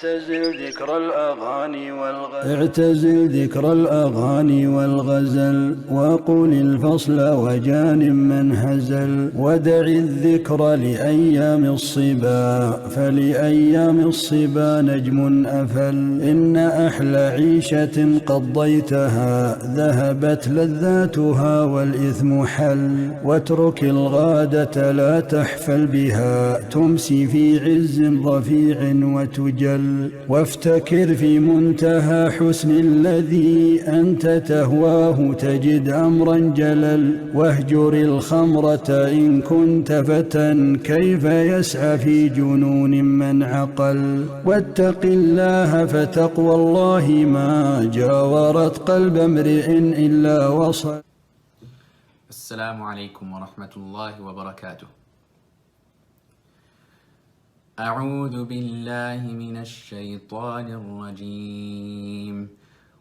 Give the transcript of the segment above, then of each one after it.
اعتزل ذكر الأغاني والغزل وقل الفصل وجان من هزل ودع الذكر لأيام الصبا فلأيام الصبا نجم أفل إن أحلى عيشة قضيتها ذهبت لذاتها والإثم حل واترك الغادة لا تحفل بها تمسي في عز رفيع وتجل وافتكر في منتهى حسن الذي أنت تهواه تجد أمرا جلل واهجر الخمرة إن كنت فتى كيف يسعى في جنون من عقل واتق الله فتقوى الله ما جاورت قلب امرئ إلا وصل. السلام عليكم ورحمة الله وبركاته. أعوذ بالله من الشيطان الرجيم.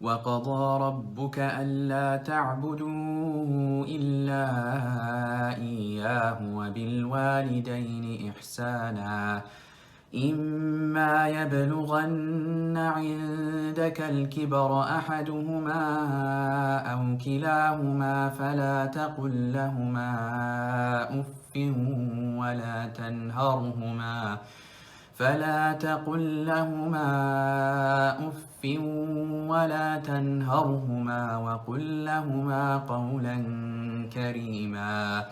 وقضى ربك ألا تعبدوا إلا إياه وبالوالدين إحسانا إما يبلغن عندك الكبر أحدهما أو كلاهما فلا تقل لهما أف ولا تنهرهما وقل لهما قولا كريما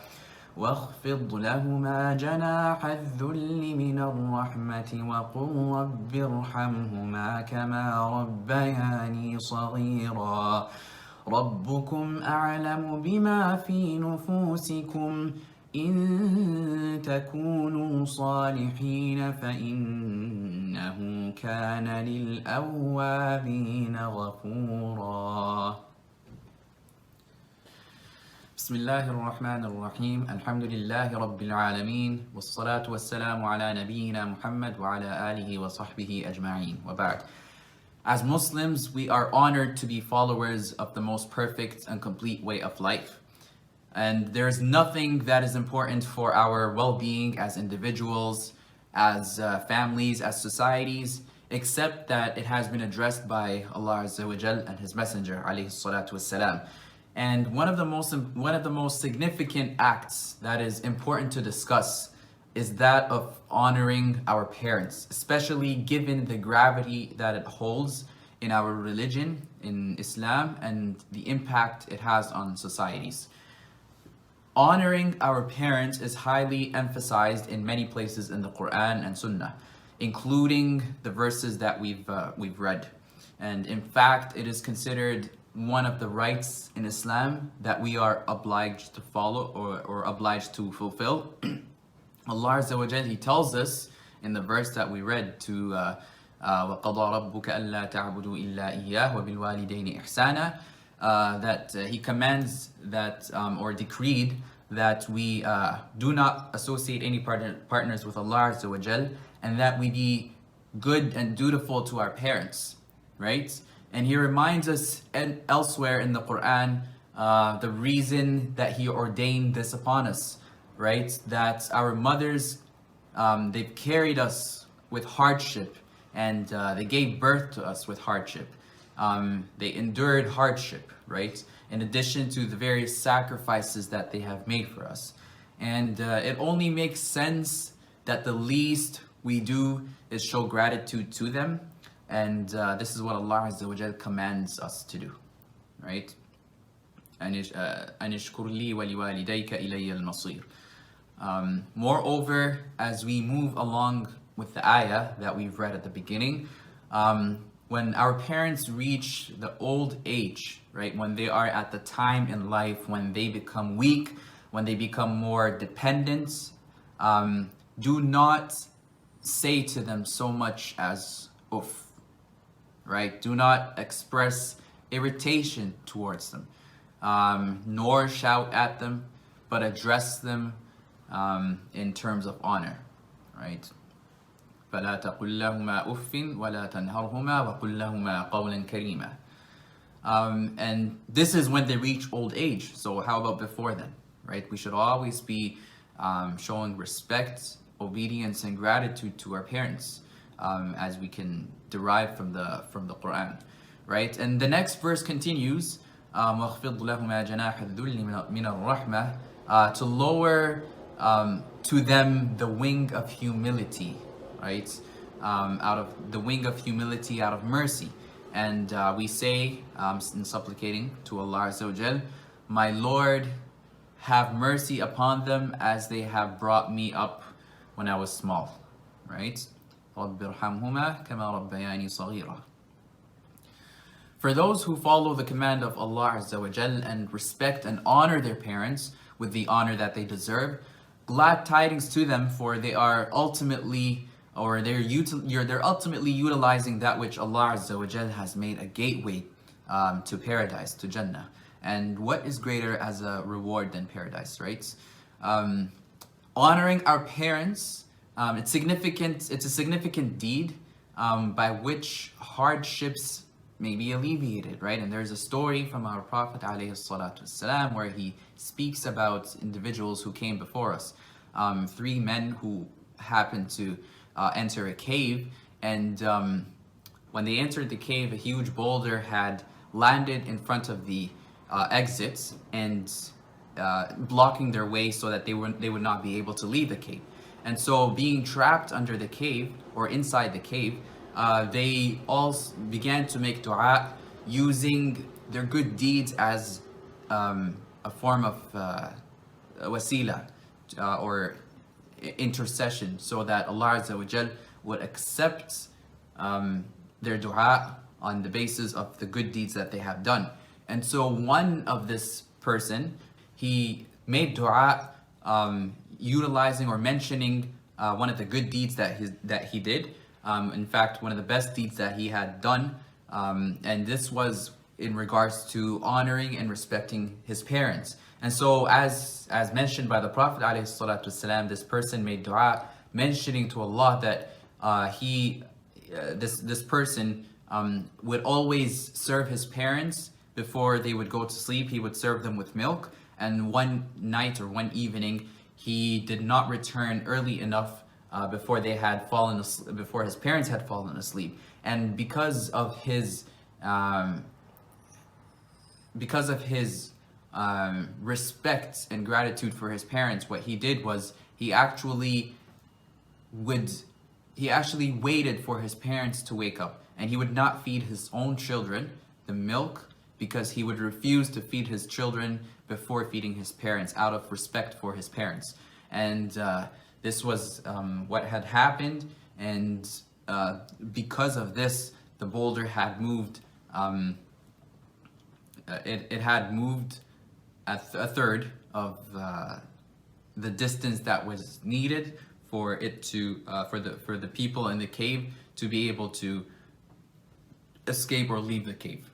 واخفض لهما جناح الذل من الرحمة وقل رب ارحمهما كما ربياني صغيرا ربكم أعلم بما في نفوسكم إن تكونوا صالحين فإنه كان للأوابين غفورا. بسم الله الرحمن الرحيم. الحمد لله رب العالمين والصلاة والسلام على نبينا محمد وعلى آله وصحبه أجمعين وبعد. As Muslims, we are honored to be followers of the most perfect and complete way of life. And there's nothing that is important for our well-being as individuals, as families, as societies, except that it has been addressed by Allah Azza wa Jal and His Messenger alayhi salatu wassalam. And one of the most significant acts that is important to discuss is that of honoring our parents, especially given the gravity that it holds in our religion, in Islam, and the impact it has on societies. Honoring our parents is highly emphasized in many places in the Quran and Sunnah, including the verses that we've read. And in fact, it is considered one of the rights in Islam that we are obliged to follow or obliged to fulfill. Allah Azza wa Jal, He tells us in the verse that we read to وَقَضَى رَبُّكَ أَلَّا تَعْبُدُوا إِلَّا إِيَّاهُ وَبِالْوَالِدَيْنِ إِحْسَانًا, that He commands that or decreed that we do not associate any partners with Allah Azza wa Jal, and that we be good and dutiful to our parents, right? And He reminds us elsewhere in the Quran the reason that He ordained this upon us, right? That our mothers, they've carried us with hardship, and they gave birth to us with hardship. They endured hardship, right? In addition to the various sacrifices that they have made for us. And it only makes sense that the least we do is show gratitude to them. And this is what Allah Azza wa Jal commands us to do, right? أَنِشْكُرْ لِي وَلِوَالِدَيْكَ إِلَيَّ الْمَصِيرُ. Moreover, as we move along with the ayah that we've read at the beginning, when our parents reach the old age, right, when they are at the time in life when they become weak, when they become more dependent, do not say to them so much as oof, right? Do not express irritation towards them, nor shout at them, but address them in terms of honor, right? فلا تقل لهما أف ولا تنهرهما وقل لهما قولا كريما. And this is when they reach old age. So how about before then, right? We should always be showing respect, obedience, and gratitude to our parents. as we can derive from the Quran, right? And the next verse continues, وَاخْفِضْ لَهُمَا جَنَاحَ الذُّلِّ مِنَ الرَّحْمَةِ, to lower to them the wing of humility, right? Out of the wing of humility, out of mercy. And we say, in supplicating to Allah Azza wa Jal, my Lord, have mercy upon them as they have brought me up when I was small, right? رَبِّ ارْحَمْهُمَا كَمَا رَبَّيَانِي صَغِيرًا. For those who follow the command of Allah Azza wa Jal and respect and honor their parents with the honor that they deserve, glad tidings to them, for they are ultimately, or they're ultimately utilizing that which Allah Azza wa Jal has made a gateway to paradise, to Jannah. And what is greater as a reward than paradise, right? Honoring our parents, it's a significant deed by which hardships may be alleviated, right? And there's a story from our Prophet ﷺ where he speaks about individuals who came before us. 3 men who happened to enter a cave, and when they entered the cave, a huge boulder had landed in front of the exits and blocking their way so that they would not be able to leave the cave. And so, being trapped under the cave or inside the cave, they all began to make dua using their good deeds as a form of wasila or intercession, so that Allah Azza wa Jal would accept their dua on the basis of the good deeds that they have done. And so one of this person, he made dua utilizing or mentioning one of the good deeds that he did. In fact, one of the best deeds that he had done, and this was in regards to honoring and respecting his parents. And so, as mentioned by the Prophet ﷺ, this person made dua mentioning to Allah that this person would always serve his parents before they would go to sleep. He would serve them with milk, and one night or one evening he did not return early enough before his parents had fallen asleep. And because of his respect and gratitude for his parents, what he did was he actually waited for his parents to wake up, and he would not feed his own children the milk, because he would refuse to feed his children before feeding his parents out of respect for his parents. And this was what had happened, and because of this, the boulder had moved. It had moved a third of the distance that was needed for it to for the people in the cave to be able to escape or leave the cave.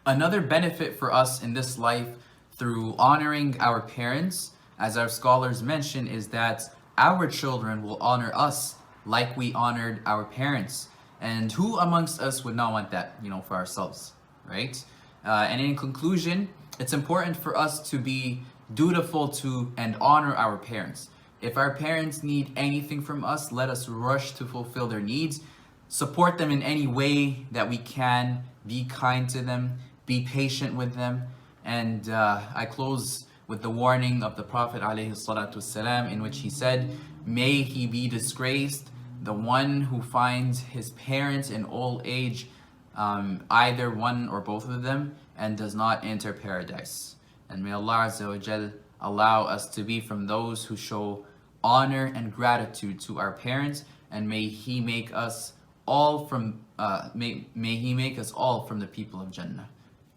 Another benefit for us in this life through honoring our parents, as our scholars mention, is that our children will honor us like we honored our parents. And who amongst us would not want that, for ourselves, right? And in conclusion, it's important for us to be dutiful to and honor our parents. If our parents need anything from us, let us rush to fulfill their needs. Support them in any way that we can. Be kind to them. Be patient with them. And I close with the warning of the Prophet ﷺ, in which he said, "May he be disgraced, the one who finds his parents in old age, either one or both of them, and does not enter paradise." And may Allah Azza wa Jal allow us to be from those who show honor and gratitude to our parents, and may He make us all from the people of Jannah.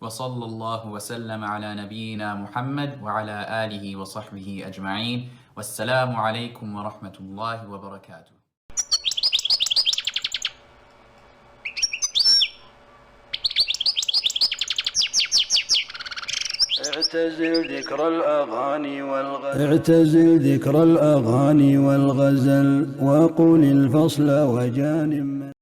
وصلى الله وسلم على نبينا محمد وعلى آله وصحبه أجمعين والسلام عليكم ورحمة الله وبركاته. اعتزل ذكر الأغاني والغزل وقل الفصل وجانب